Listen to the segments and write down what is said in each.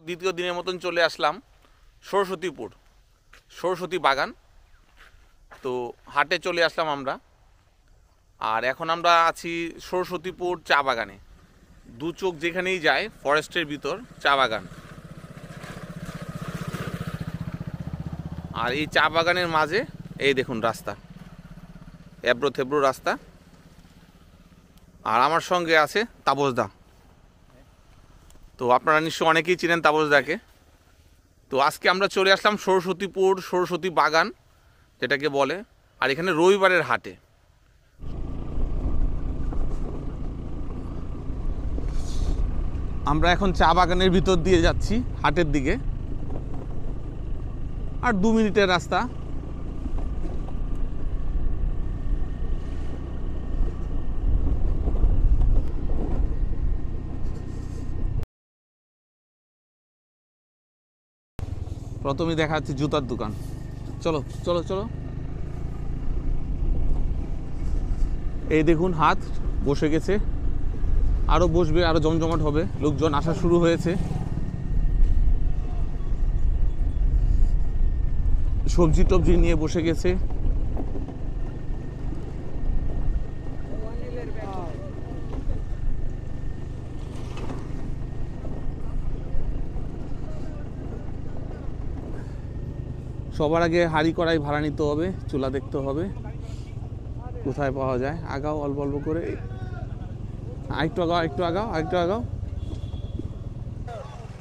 দ্বিতীয় দিনের মতন চলে আসলাম সরস্বতীপুর, সরস্বতী বাগান। তো হাটে চলে আসলাম আমরা, আর এখন আমরা আছি সরস্বতীপুর চা বাগানে। দু চোখ যেখানেই যায় ফরেস্টের ভিতর চা বাগান, আর এই চা বাগানের মাঝে এই দেখুন রাস্তা, এবড়ো থেবড়ো রাস্তা। আর আমার সঙ্গে আছে তাপসদা। তো আপনারা নিশ্চয় অনেকেই চিনেন তাপসদাকে। তো আজকে আমরা চলে আসলাম সরস্বতীপুর সরস্বতী বাগান যেটাকে বলে, আর এখানে রবিবারের হাটে। আমরা এখন চা বাগানের ভিতর দিয়ে যাচ্ছি হাটের দিকে, আর 2 মিনিটের রাস্তা। প্রথমেই দেখা যাচ্ছে জুতার দোকান। চলো চলো চলো। এই দেখুন হাট বসে গেছে, আরো বসবে, আরো জমজমাট হবে, লোকজন আসা শুরু হয়েছে। সবজি টবজি নিয়ে বসে গেছে। সবার আগে হাঁড়ি কড়াই ভাড়া নিতে হবে, চুলা দেখতে হবে কোথায় পাওয়া যায়। আগাও অল্প অল্প করে, আরেকটু আগাও, একটু আগাও, আরেকটু আগাও।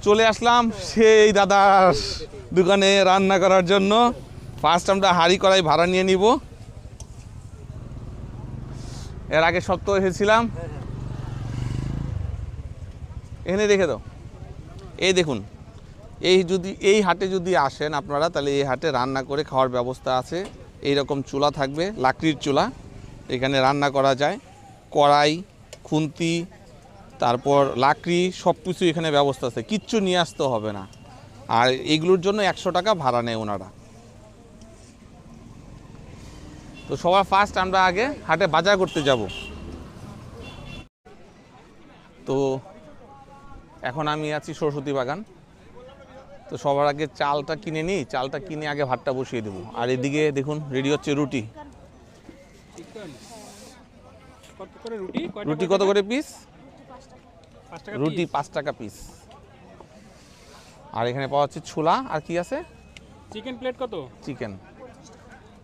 চলে আসলাম সেই দাদার দোকানে রান্না করার জন্য। ফার্স্ট আমরা হাঁড়ি কড়াই ভাড়া নিয়ে নিব। এর আগে সপ্তাহে এসেছিলাম, এখানে রেখে দাও। এই দেখুন, এই হাটে যদি আসেন আপনারা, তাহলে এই হাটে রান্না করে খাওয়ার ব্যবস্থা আছে। এইরকম চুলা থাকবে, লাকড়ির চুলা, এখানে রান্না করা যায়। কড়াই, খুন্তি, তারপর লাকড়ি, সব কিছু এখানে ব্যবস্থা আছে, কিচ্ছু নিয়ে আসতে হবে না। আর এগুলোর জন্য 100 টাকা ভাড়া নেয় ওনারা। তো সবার ফার্স্ট আমরা আগে হাটে বাজার করতে যাব। তো এখন আমি আছি সরস্বতী বাগান। তো সবার আগে চালটা কিনে নিই, চালটা কিনে আগে ভাতটা বসিয়ে দেবো। আর এদিকে দেখুন রেডি হচ্ছে রুটি। রুটি কত করে পিস? রুটি 5 টাকা পিস। আর এখানে পাওয়া যাচ্ছে ছোলা। আর কি আছে? চিকেন প্লেট কত? চিকেন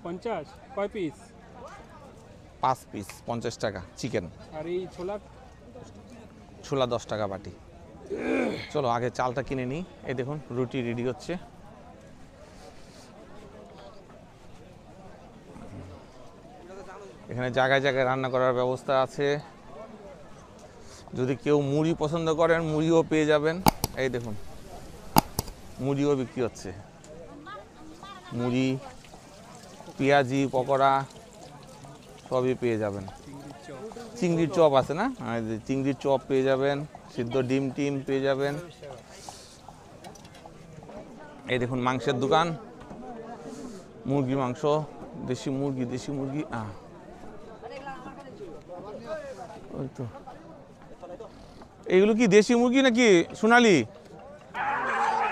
50। কয় পিস? 5 পিস 50 টাকা চিকেন। আর এই ছোলা? ছোলা 10 টাকা বাটি। চলো আগে চালটা কিনে নিই। এই দেখুন রুটি রেডি হচ্ছে। এখানে জায়গায় জায়গায় রান্না করার ব্যবস্থা আছে। যদি কেউ মুড়ি পছন্দ করেন, মুড়িও পেয়ে যাবেন। এই দেখুন মুড়িও বিক্রি হচ্ছে, মুড়ি, পেঁয়াজি, পকোড়া সবই পেয়ে যাবেন। চিংড়ির চপ আছে না, চিংড়ির চপ পেয়ে যাবেন, সিদ্ধ ডিম টিম পেয়ে যাবেন। এই দেখুন মাংসের দোকান, মুরগি মাংস, দেশি মুরগি, দেশি মুরগি। ওই তো, এইগুলো কি দেশি মুরগি নাকি সোনালি?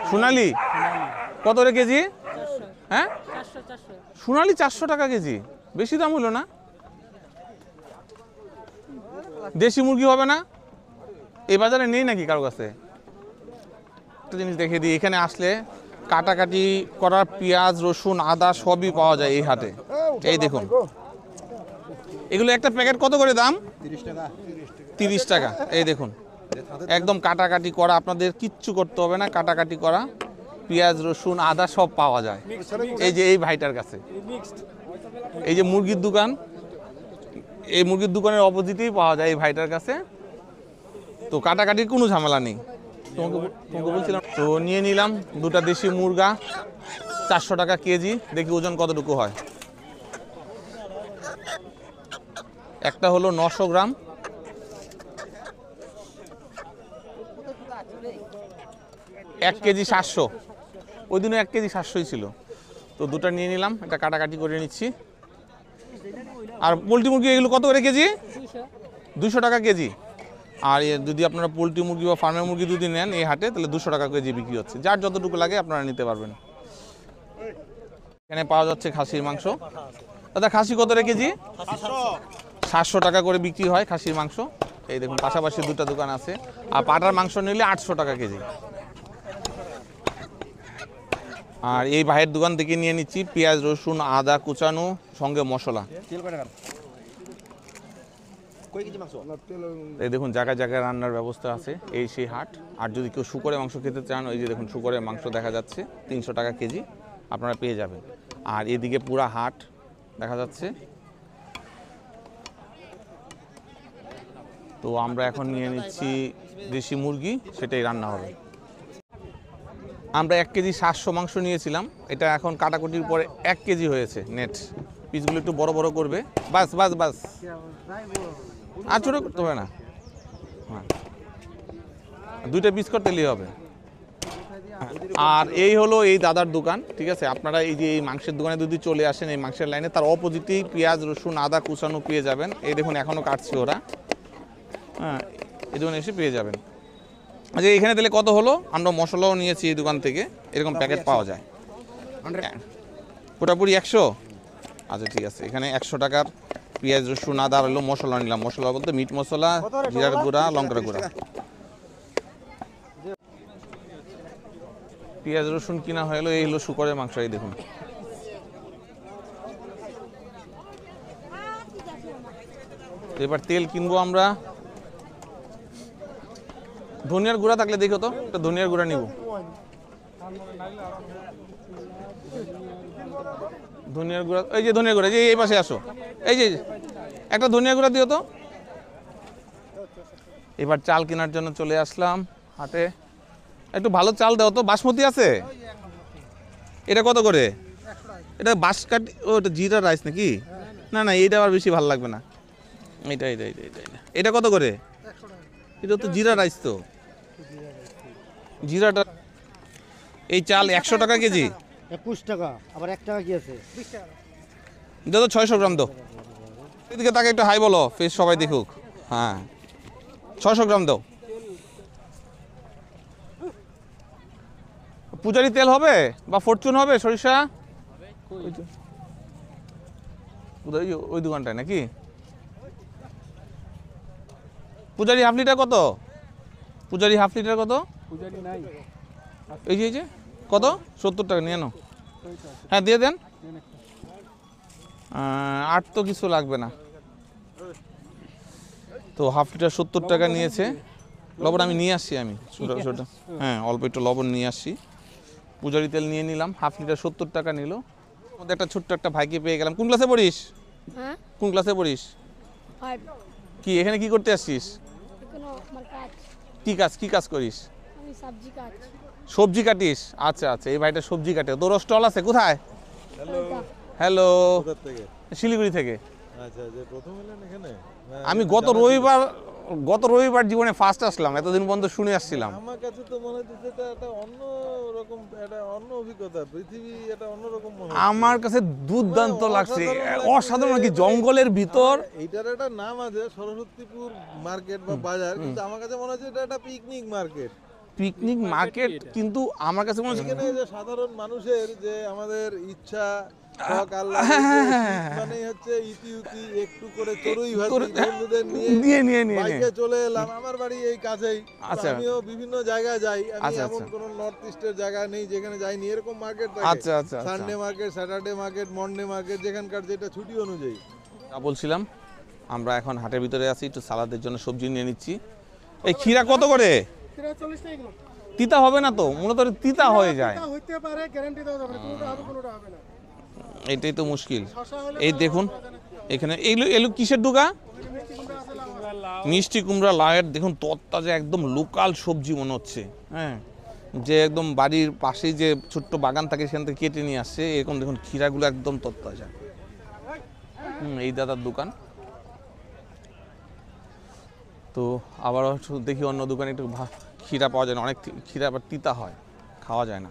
সোনালি কত রে কেজি? হ্যাঁ, সোনালি 400 টাকা কেজি। বেশি দাম হলো না? দেশি মুরগি হবে না? এই বাজারে নেই নাকি কারো কাছে? একটা জিনিস দেখে দিই, এখানে আসলে কাটাকাটি করার পেঁয়াজ, রসুন, আদা সবই পাওয়া যায় এই হাটে। এই দেখুন এগুলো একটা প্যাকেট কত করে দাম? 30 টাকা। এই দেখুন একদম কাটাকাটি করা, আপনাদের কিচ্ছু করতে হবে না, কাটাকাটি করা পেঁয়াজ, রসুন, আদা সব পাওয়া যায় এই যে এই ভাইটার কাছে। এই যে মুরগির দোকান, এই মুরগির দোকানের অপোজিটেই পাওয়া যায় এই ভাইটার কাছে। তো কাটাকাটির কোনো ঝামেলা নেই। তোমাকে বলছিলাম। তো নিয়ে নিলাম দুটা দেশি মুরগা, 400 টাকা কেজি। দেখি ওজন কতটুকু হয়। একটা হলো 900 গ্রাম, এক কেজি 700। ওই দিনও 1 কেজি 700ই ছিল। তো দুটা নিয়ে নিলাম, এটা কাটাকাটি করে নিচ্ছি। আর পোলট্রি মুরগি এগুলো কত করে কেজি? 200 টাকা কেজি। আর যদি আপনারা পোলট্রি মুরগি বা ফার্মের মুরগি যদি নেন এই হাটে, তাহলে 200 টাকা কেজি বিক্রি হচ্ছে। যার যতটুকু লাগে আপনারা নিতে পারবেন। এখানে পাওয়া যাচ্ছে খাসির মাংস। দাদা খাসি কত রে কেজি? 700 টাকা করে বিক্রি হয় খাসির মাংস। এই দেখুন পাশাপাশি দুটো দোকান আছে। আর পাটার মাংস নিলে 800 টাকা কেজি। আর এই ভাইয়ের দোকান থেকে নিয়ে নিচ্ছি পেঁয়াজ, রসুন, আদা কুচানো, সঙ্গে মশলা। এই দেখুন জায়গায় জায়গায় রান্নার ব্যবস্থা আছে। এই সেই হাট। আর যদি কেউ শুকরের মাংস খেতে চান, ওই যে দেখুন শুকরের মাংস দেখা যাচ্ছে 300 টাকা কেজি আপনারা পেয়ে যাবেন। আর এদিকে পুরা হাট দেখা যাচ্ছে। তো আমরা এখন নিয়ে নিচ্ছি দেশি মুরগি, সেটাই রান্না হবে। আমরা 1 কেজি 700 মাংস নিয়েছিলাম, এটা এখন কাটাকুটির পরে 1 কেজি হয়েছে নেট। পিসগুলো একটু বড় বড় করবে, বাস বাস বাস, আর ছোটো করতে হবে না। হ্যাঁ 2টা পিস করতেই হবে। আর এই হলো এই দাদার দোকান, ঠিক আছে। আপনারা এই যে এই মাংসের দোকানে যদি চলে আসেন, এই মাংসের লাইনে তার অপোজিটেই পেঁয়াজ, রসুন, আদা কুচানো পেয়ে যাবেন। এই দেখুন এখনও কাটছে ওরা। হ্যাঁ এই দোকানে এসে পেয়ে যাবেন। আচ্ছা এখানে দিলে কত হলো? আমরা মশলাও নিয়েছি এই দোকান থেকে, এরকম প্যাকেট পাওয়া যায় পুরোপুরি 100। আচ্ছা ঠিক আছে, এখানে 100 টাকার পেঁয়াজ, রসুন, আদা হলো মশলা নিলাম। মশলা বলতে মিট মশলা, জিরার গুঁড়া, লঙ্কার গুঁড়া। পেঁয়াজ রসুন কিনা হয়ে গেলো। এই হলো শুকরের মাংস। এই দেখুন এবার তেল কিনবো আমরা। ধনিয়ার গুঁড়া থাকলে দেখো তো, একটা ধনিয়ার গুঁড়া নিব। ধনিয়ার গুঁড়া, এই যে ধনিয়ার গুঁড়া, এই পাশে আসো। এই যে একটা ধনিয়ার গুঁড়া দিও তো। এবার চাল কেনার জন্য চলে আসলাম হাটে। একটু ভালো চাল দাও তো। বাসমতি আছে? এটা কত করে? এটা বাঁশকাঠি, ও এটা জিরা রাইস নাকি? না না এইটা আবার বেশি ভালো লাগবে না। এটা এটা এটা এটা এটা কত করে? এটা তো জিরা রাইস। তো জিরাটা, এই চাল 100 টাকা কেজি। 21 টাকা, আবার 1 টাকা কি আছে? দাও তো 600 গ্রাম দাও। এদিকে তাকে একটু হাই বলো, ফেস সবাই দেখুক। হ্যাঁ 600 গ্রাম দাও। পূজারি তেল হবে বা ফরচুন হবে? সরিষা ওই দোকানটায় নাকি? পূজারি হাফ লিটার কত? পূজারি হাফ লিটার কত? পূজারি নাই। এই যে কত? 70 টাকা নিয়ে নাও। হ্যাঁ দিয়ে দেন। আর তো কিছু লাগবে না। তো হাফ লিটার 70 টাকা নিয়েছে। লবণ আমি নিয়ে আসছি, আমি ছোটো হ্যাঁ অল্প একটু লবণ নিয়ে আসছি। পূজারি তেল নিয়ে নিলাম, হাফ লিটার 70 টাকা নিল। আমাদের একটা ছোট্ট একটা ভাইকে পেয়ে গেলাম। কোন ক্লাসে পড়িস? হ্যাঁ কোন ক্লাসে পড়িস? 5 কি এখানে কি করতে আসছিস? এখনো আমার কাজ, কি কাজ করিস? আমি সবজি কাজ। সবজি কাটিস? আচ্ছা আচ্ছা, এই ভাইটা সবজি কাটে। তোর স্টল আছে কোথায়? হ্যালো, শিলিগুড়ি থেকে। আচ্ছা যে প্রথম এলেন এখানে? আমি গত রবিবার জীবনে ফার্স্ট আসলাম, এতদিন পর্যন্ত শুনে আসছিলাম। আমার কাছে তো মনে হচ্ছে এটা একটা অন্য রকম, একটা অন্য অভিজ্ঞতা, পৃথিবী এটা অন্য রকম মনে হচ্ছে। আমার কাছে দুর্দান্ত লাগছে, অসাধারণ। কি জঙ্গলের ভিতর। এইটার একটা নাম আছে সরস্বতীপুর মার্কেট বা বাজার, কিন্তু আমার কাছে মনে হচ্ছে এটা একটা পিকনিক মার্কেট। পিকনিক মার্কেট, কিন্তু আমার কাছে মনে হচ্ছে এখানে যে সাধারণ মানুষের যে আমাদের ইচ্ছা, শখ, আল্লাহ মানে হচ্ছে ইতি একটু করে চড়ুই ভাতি বন্ধুদের নিয়ে বাইকে চলে এলাম। আমার বাড়ি এই কাছেই, আমিও বিভিন্ন জায়গায় যাই। আমি এমন কোন নর্থ ইস্টের জায়গা নেই যেখানে যাইনি। এরকম মার্কেট থাকে। আচ্ছা আচ্ছা, Sunday market, Saturday market, Monday market, যেখানকার যেটা ছুটি অনুযায়ী। বলছিলাম আমরা এখন হাটের ভিতরে আছি, একটু সালাদের জন্য সবজি নিয়ে নিচ্ছি। এই ক্ষীরা কত করে? 40 টাকা কিলো। তিতা হবে না তো? মূলত তিতা হয়ে যায়। হইতে পারে, গ্যারান্টি দেওয়া যাবে না, কোনোটা হবে কোনোটা হবে না। এটাই তো মুশকিল। এই দেখুন এখানে এগুলো কিসের ডুগা? মিষ্টি কুমড়া, লাউয়ের দেখুন তরতাজা একদম লোকাল সবজি মনে হচ্ছে। হ্যাঁ যে একদম বাড়ির পাশেই যে ছোট্ট বাগান থাকে সেখান থেকে কেটে নিয়ে আসছে। এরকম দেখুন ক্ষীরাগুলো একদম তরতাজা। এই দাদার দোকান। তো আবার দেখি অন্য দোকানে একটু ক্ষীরা পাওয়া যায় না। অনেক ক্ষীরা আবার তিতা হয়, খাওয়া যায় না।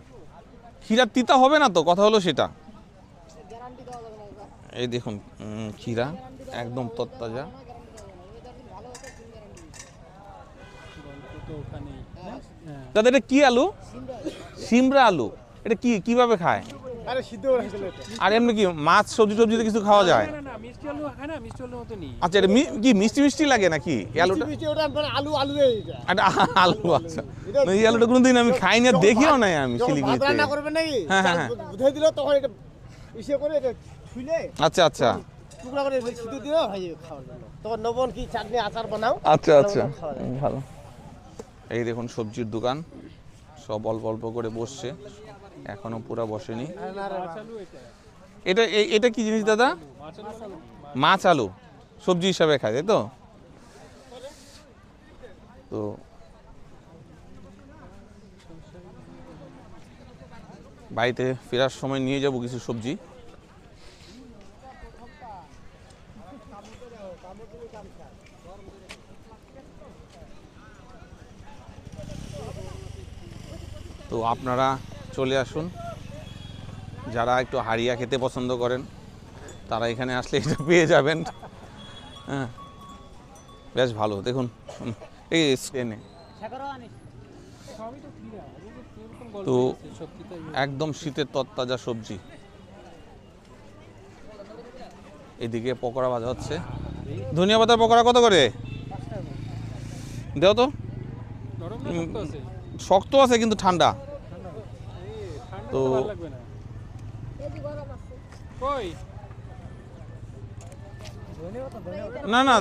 ক্ষীরা তিতা হবে না তো, কথা হলো সেটা। এই দেখুন ক্ষীরা একদম তরতাজা। তো ওখানে দাদা এটা কি আলু? সিমরা আলু। এটা কিভাবে খায়? আরে সিদ্ধ করে খেতে আর এমনি কি মাছ সবজি টবজিতে কিছু খাওয়া যায়? না না মিষ্টি আলু হয় না, মিষ্টি আলুর মতো নেই। আচ্ছা এটা কি মিষ্টি মিষ্টি লাগে নাকি এই আলুটা? ওটা মানে আলু এইটা এটা আলু আচ্ছা না, এই আলুটা কোনোদিন আমি খাই না, দেখিও নাই আমি যখন ভাত শিলিগুড়িতে। রান্না করবে নাকি হ্যাঁ, হ্যাঁ, হ্যাঁ। বুঝে দিল তখন এটা ইসে করে এটা ছুলে আচ্ছা আচ্ছা টুকরা করে সিদ্ধ দিও হয়ে যাবে খাওয়ার জন্য। তখন লবণ কি চাটনি আচার বানাও। আচ্ছা আচ্ছা খাওয়া যায়। ভালো। এই দেখুন সবজির দোকান, সব অল্প অল্প করে বসছে, এখনো পুরা বসেনি। এটা এটা কি জিনিস দাদা? মাছ আলু সবজি হিসাবে খায়, তাই তো? তো বাড়িতে ফেরার সময় নিয়ে যাব কিছু সবজি। তো আপনারা চলে আসুন, যারা একটু হাড়িয়া খেতে পছন্দ করেন তারা এখানে আসলে এটা পেয়ে যাবেন। হ্যাঁ বেশ ভালো। দেখুন এই স্টেনে তো একদম শীতের তরতাজা সবজি। এদিকে পকোড়া ভাজা হচ্ছে। ধনিয়া পাতার পকোড়া কত করে দেও তো? নরম না শক্ত আছে? শক্ত আছে কিন্তু ঠান্ডা। ঠান্ডা তো তো ভালো লাগবে না। কই না না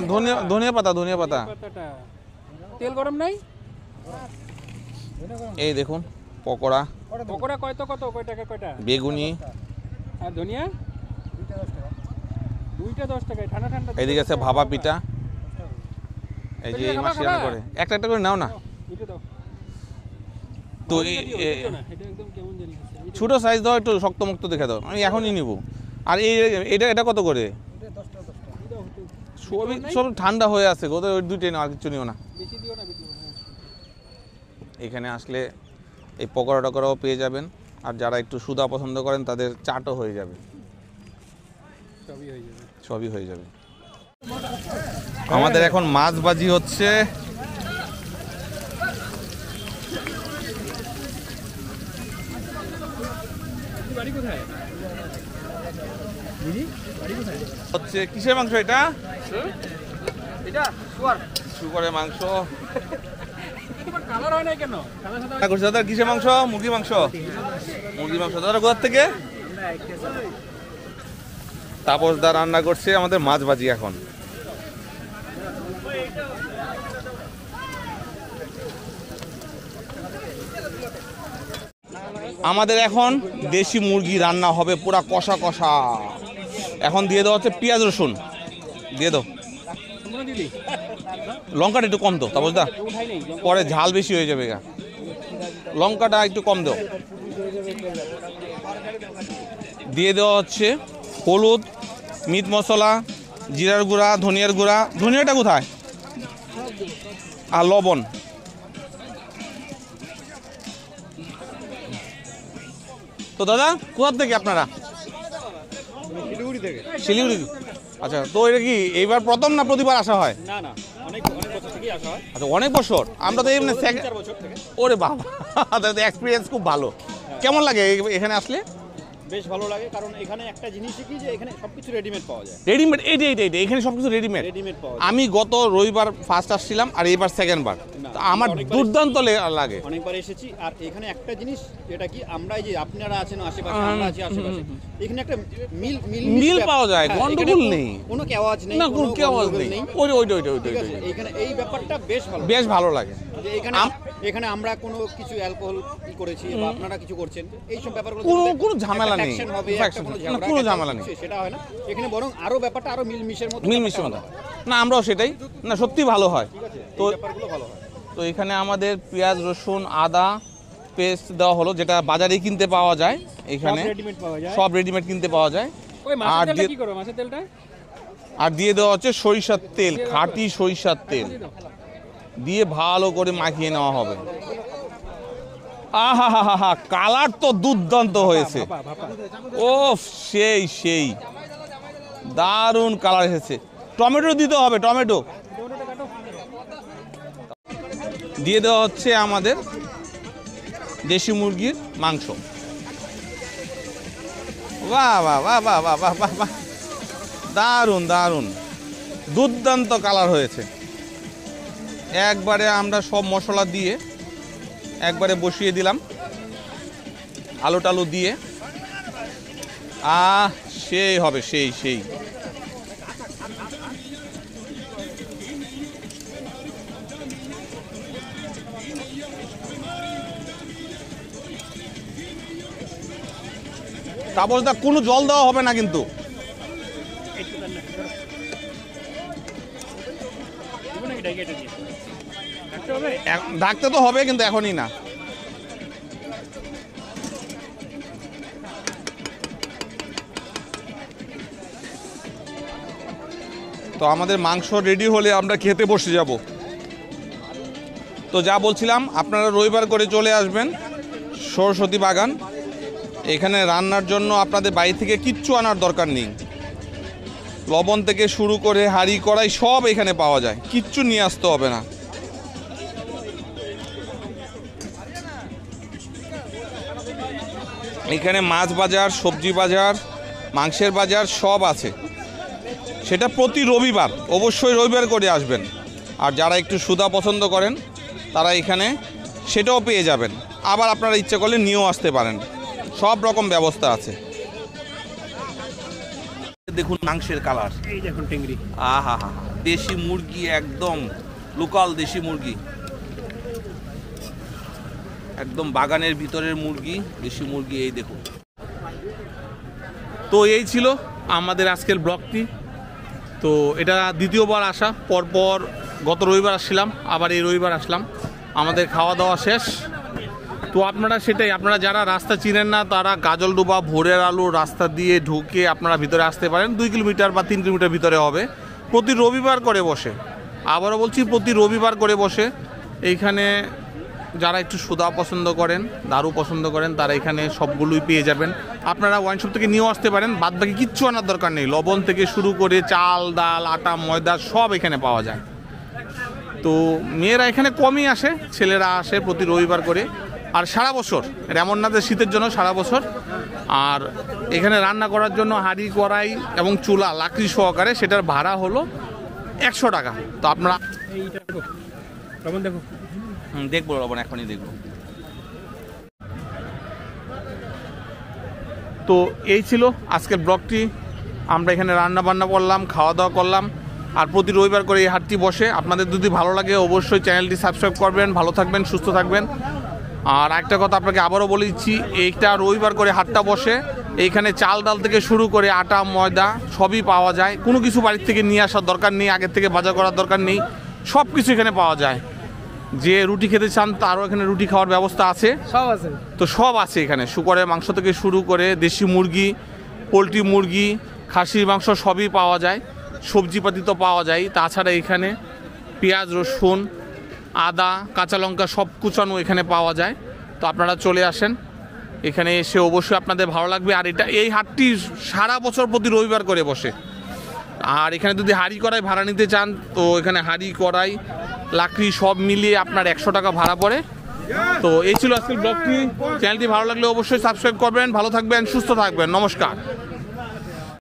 ধনিয়া পাতা পাতাটা তেল গরম নাই? এই দেখুন পকোড়া, পকোড়া কয় তো কত, কয় টাকা কয়টা? বেগুনি, আর ধনিয়া দুইটা 10 টাকায়। ঠান্ডা ঠান্ডা এদিকে আছে ভাপা পিঠা। এই যে এই মাসে রান্না করে একটা একটা করে নাও না। এটা দাও। তো এটা একদম কেমন জানি হচ্ছে। ছোট সাইজ দাও, একটু শক্ত মুক্ত দেখে দাও, আমি এখনই নিব। আর এটা কত করে? সবই সব ঠান্ডা হয়ে আছে, কোথায় ওই দুইটাই না, আর কিছু নিও না। বেশি দিও না, বেশি দিও না। এখানে আসলে এই পকোড়া টকোড়াও পেয়ে যাবেন, আর যারা একটু সুদা পছন্দ করেন তাদের চাটও হয়ে যাবে, সবই হয়ে যাবে। সবই হয়ে যাবে। আমাদের এখন মাছ ভাজি হচ্ছে। বাড়ি কোথায়? হচ্ছে কিসের মাংস এটা? এটা শুকরের মাংস। কালার হয় না কেন? কালার সাদা না করছে দাদা, কিসের মাংস? মুরগি মাংস। মুরগি মাংস দাদা কোথা থেকে? তাপস দা রান্না করছে আমাদের মাছ ভাজি এখন। আমাদের এখন দেশি মুরগি রান্না হবে পুরা কষা কষা। এখন দিয়ে দেওয়া হচ্ছে পেঁয়াজ রসুন দিয়ে দাও। তোমরা দিদি লঙ্কাটা একটু কম দাও তাপস দা, উঠাই নেই। পরে ঝাল বেশি হয়ে যাবে গা। লঙ্কাটা একটু কম দাও। দিয়ে দেওয়া হচ্ছে হলুদ, মিট মশলা, জিরার গুঁড়া, ধনিয়ার গুঁড়া। ধনিয়াটা কোথায়? আর লবণ। তো দাদা কোথা থেকে আপনারা? শিলিগুড়ি। আচ্ছা, তো এটা কি এইবার প্রথম না প্রতিবার আসা হয়? না না, অনেক বছর থেকেই আসা হয়। আচ্ছা, অনেক বছর। আমরা তো এমনি 4 বছর থেকে। ওরে বাবা, এক্সপিরিয়েন্স খুব ভালো। কেমন লাগে এখানে আসলে? বেশ ভালো লাগে, কারণ এখানে একটা জিনিসই কি যে এখানে সবকিছু রেডিমেড পাওয়া যায়। রেডিমেড, এইটা এখানে সবকিছু রেডিমেড। রেডিমেড পাওয়া যায়। আমি গত রবিবার ফার্স্ট আসছিলাম, আর এইবার সেকেন্ড বার। না, তো আমার অনেকবার দুর্দান্ত লাগে। অনেকবার এসেছি। আর এখানে একটা জিনিস যেটা কি, আমরা এই যে আপনারা আছেন আশেপাশে, আমরা আছি আশেপাশে, এখানে একটা মিল পাওয়া যায়, গন্ডগোল নেই, কোনো কেওয়াজ নেই, না কোনো কেওয়াজ গন্ডগোল নেই। ওইটা ঠিক আছে, এখানে এই ব্যাপারটা বেশ ভালো, বেশ ভালো লাগে। যে এখানে আমরা কোনো কিছু অ্যালকোহল করেছি বা আপনারা কিছু করছেন, এই সব ব্যাপারগুলো কোনো ঝামেলা নেই, হবে, কোনো ঝামেলা নেই, সেটা হয় না এখানে, বরং আরো ব্যাপারটা আরো মিলমিশের মতো মতো। না আমরাও সেটাই, না সত্যি ভালো হয়। তো ব্যাপারগুলো ভালো হয়। তো এখানে আমাদের পেঁয়াজ, রসুন, আদা পেস্ট দেওয়া হলো, যেটা বাজারে কিনতে পাওয়া যায়। এখানে রেডিমেড পাওয়া যায়। সব রেডিমেড কিনতে পাওয়া যায়। ওই মাছের তেলটা কি করো? মাছের তেলটা আর দিয়ে দেওয়া হচ্ছে সরিষার তেল, খাঁটি সরিষার তেল দিয়ে ভালো করে মাখিয়ে নেওয়া হবে। আহা হা হা হা, কালার তো দুর্দান্ত হয়েছে। ও সেই দারুণ কালার এসেছে। টমেটো দিতে হবে, টমেটো দিয়ে দেওয়া হচ্ছে আমাদের দেশি মুরগির মাংস। বাহ বাহ বাহ বাহ বাহ বাহ বাহ বাহ, দারুণ দারুণ, দুর্দান্ত কালার হয়েছে। একবারে আমরা সব মশলা দিয়ে একবারে বসিয়ে দিলাম, আলু টালু দিয়ে। সেই হবে, সেই সেই। তারপর কোনো জল দেওয়া হবে না কিন্তু। ঢাকতে তো হবে কিন্তু এখনই না। তো আমাদের মাংস রেডি হলে আমরা খেতে বসে যাব। তো যা বলছিলাম, আপনারা রবিবার করে চলে আসবেন সরস্বতী বাগান। এখানে রান্নার জন্য আপনাদের বাড়ি থেকে কিচ্ছু আনার দরকার নেই। লবণ থেকে শুরু করে হাঁড়ি কড়াই সব এখানে পাওয়া যায়, কিচ্ছু নিয়ে আসতে হবে না। এখানে মাছ বাজার, সবজি বাজার, মাংসের বাজার সব আছে। সেটা প্রতি রবিবার, অবশ্যই রবিবার করে আসবেন। আর যারা একটু সুদা পছন্দ করেন তারা এখানে সেটাও পেয়ে যাবেন। আবার আপনারা ইচ্ছে করলে নিয়েও আসতে পারেন, সব রকম ব্যবস্থা আছে। দেখুন মাংসের কালার, এই দেখুন টেংরি। আহা হা, দেশি মুরগি, একদম লোকাল দেশি মুরগি, একদম বাগানের ভিতরের মুরগি, দেশি মুরগি। এই দেখুন। তো এই ছিল আমাদের আজকের ব্লগটি। তো এটা দ্বিতীয়বার আসা, পরপর গত রবিবার আসছিলাম, আবার এই রবিবার আসলাম। আমাদের খাওয়া দাওয়া শেষ। তো আপনারা সেটাই, আপনারা যারা রাস্তা চিনেন না তারা গাজলডোবা, ভোরের আলো রাস্তা দিয়ে ঢুকে আপনারা ভিতরে আসতে পারেন। 2 কিলোমিটার বা 3 কিলোমিটার ভিতরে হবে। প্রতি রবিবার করে বসে, আবারও বলছি প্রতি রবিবার করে বসে। এইখানে যারা একটু সুদা পছন্দ করেন, দারু পছন্দ করেন, তারা এখানে সবগুলোই পেয়ে যাবেন। আপনারা ওয়াইন শপ থেকে নিয়েও আসতে পারেন, বাদ বাকি কিচ্ছু আনার দরকার নেই। লবণ থেকে শুরু করে চাল, ডাল, আটা, ময়দা সব এখানে পাওয়া যায়। তো মেয়েরা এখানে কমই আসে, ছেলেরা আসে প্রতি রবিবার করে। আর সারা বছর, এমন না যে শীতের জন্য, সারা বছর। আর এখানে রান্না করার জন্য হাঁড়ি কড়াই এবং চুলা লাকড়ি সহকারে সেটার ভাড়া হলো 100 টাকা। তো আপনারা এইটা দেখো, লবণ দেখো। দেখবো লবণ, এখনই দেখবো। তো এই ছিল আজকের ব্লগটি। আমরা এখানে রান্না বান্না করলাম, খাওয়া দাওয়া করলাম। আর প্রতি রবিবার করে এই হাটটি বসে। আপনাদের যদি ভালো লাগে অবশ্যই চ্যানেলটি সাবস্ক্রাইব করবেন। ভালো থাকবেন, সুস্থ থাকবেন। আর একটা কথা আপনাকে আবারও বলে দিচ্ছি, এইটা রবিবার করে হাটটা বসে। এইখানে চাল ডাল থেকে শুরু করে আটা, ময়দা সবই পাওয়া যায়। কোনো কিছু বাড়ির থেকে নিয়ে আসার দরকার নেই, আগের থেকে বাজার করার দরকার নেই, সব কিছু এখানে পাওয়া যায়। যে রুটি খেতে চান তারও এখানে রুটি খাওয়ার ব্যবস্থা আছে, সব আছে। তো সব আছে এখানে। শুকরের মাংস থেকে শুরু করে দেশি মুরগি, পোলট্রি মুরগি, খাসির মাংস সবই পাওয়া যায়। সবজিপাতি তো পাওয়া যায়। তাছাড়া এখানে পেঁয়াজ, রসুন, আদা, কাঁচা লঙ্কা সব কুচানো এখানে পাওয়া যায়। তো আপনারা চলে আসেন, এখানে এসে অবশ্যই আপনাদের ভালো লাগবে। আর এই হাটটি সারা বছর প্রতি রবিবার করে বসে। আর এখানে যদি হাঁড়ি কড়াই ভাড়া নিতে চান তো এখানে হাঁড়ি কড়াই লাকড়ি সব মিলিয়ে আপনার 100 টাকা ভাড়া পড়ে। তো এই ছিল আজকের ব্লগটি। চ্যানেলটি ভালো লাগলে অবশ্যই সাবস্ক্রাইব করবেন। ভালো থাকবেন, সুস্থ থাকবেন। নমস্কার।